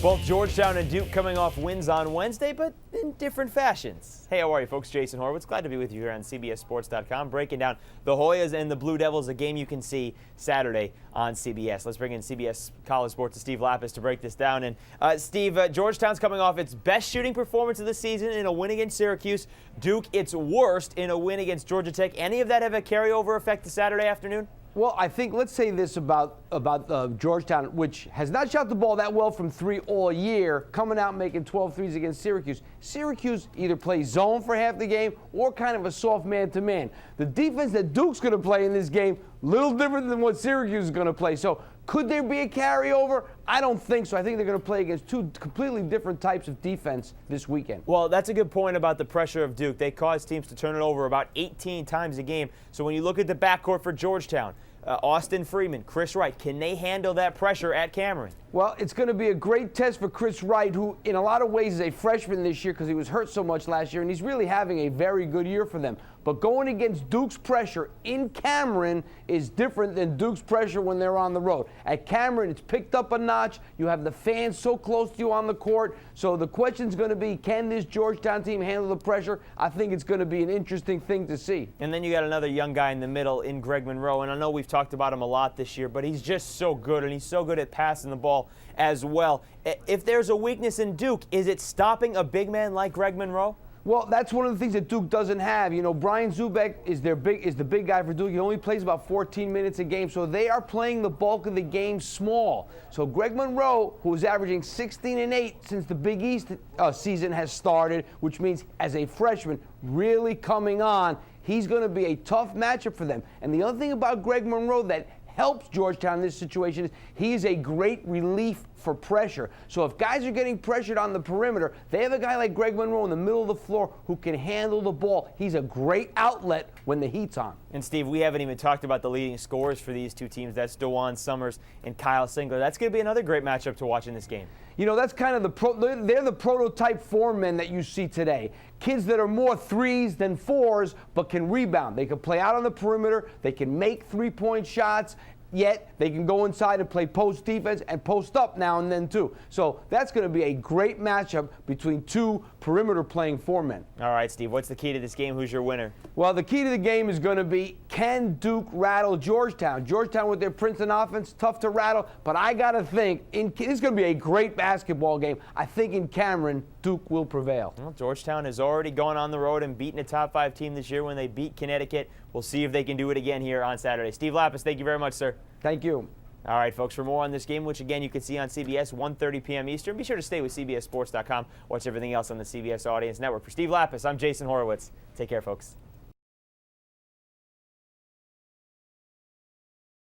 Both Georgetown and Duke coming off wins on Wednesday, but in different fashions. Hey, how are you, folks? Jason Horowitz. Glad to be with you here on CBSSports.com, breaking down the Hoyas and the Blue Devils, a game you can see Saturday on CBS. Let's bring in CBS College Sports' Steve Lappas to break this down. And Steve, Georgetown's coming off its best shooting performance of the season in a win against Syracuse. Duke, its worst in a win against Georgia Tech. Any of that have a carryover effect to Saturday afternoon? Well, I think let's say this about Georgetown, which has not shot the ball that well from three all year, coming out making 12 threes against Syracuse. Syracuse either plays zone for half the game or kind of a soft man-to-man. The defense that Duke's going to play in this game, little different than what Syracuse is going to play. So could there be a carryover? I don't think so. I think they're going to play against two completely different types of defense this weekend. Well, that's a good point about the pressure of Duke. They cause teams to turn it over about 18 times a game. So when you look at the backcourt for Georgetown, Austin Freeman, Chris Wright, can they handle that pressure at Cameron? Well, it's going to be a great test for Chris Wright, who in a lot of ways is a freshman this year because he was hurt so much last year, and he's really having a very good year for them. But going against Duke's pressure in Cameron is different than Duke's pressure when they're on the road. At Cameron, it's picked up a notch. You have the fans so close to you on the court. So the question's going to be, can this Georgetown team handle the pressure? I think it's going to be an interesting thing to see. And then you got another young guy in the middle in Greg Monroe, and I know we've talked about him a lot this year, but he's just so good, and he's so good at passing the ball as well. If there's a weakness in Duke, is it stopping a big man like Greg Monroe? Well, that's one of the things that Duke doesn't have. You know, Brian Zubek is the big guy for Duke. He only plays about 14 minutes a game, so they are playing the bulk of the game small. So Greg Monroe, who is averaging 16 and 8 since the Big East season has started, which means as a freshman, really coming on, he's going to be a tough matchup for them. And the other thing about Greg Monroe that helps Georgetown in this situation is he is a great relief for pressure. So if guys are getting pressured on the perimeter, they have a guy like Greg Monroe in the middle of the floor who can handle the ball. He's a great outlet when the heat's on. And Steve, we haven't even talked about the leading scorers for these two teams. That's DeJuan Summers and Kyle Singler. That's going to be another great matchup to watch in this game. You know, that's kind of they're the prototype four men that you see today. Kids that are more threes than fours, but can rebound. They can play out on the perimeter. They can make three-point shots. Yet they can go inside and play post defense and post up now and then too. So that's going to be a great matchup between two perimeter playing four men. All right, Steve, what's the key to this game? Who's your winner? Well, the key to the game is going to be, can Duke rattle Georgetown? Georgetown with their Princeton offense, tough to rattle. But I got to think, this is going to be a great basketball game. I think in Cameron, Duke will prevail. Well, Georgetown has already gone on the road and beaten a top 5 team this year when they beat Connecticut. We'll see if they can do it again here on Saturday. Steve Lappas, thank you very much, sir. Thank you. All right, folks, for more on this game, which, again, you can see on CBS, 1:30 p.m. Eastern, be sure to stay with CBSSports.com. Watch everything else on the CBS Audience Network. For Steve Lappas, I'm Jason Horowitz. Take care, folks.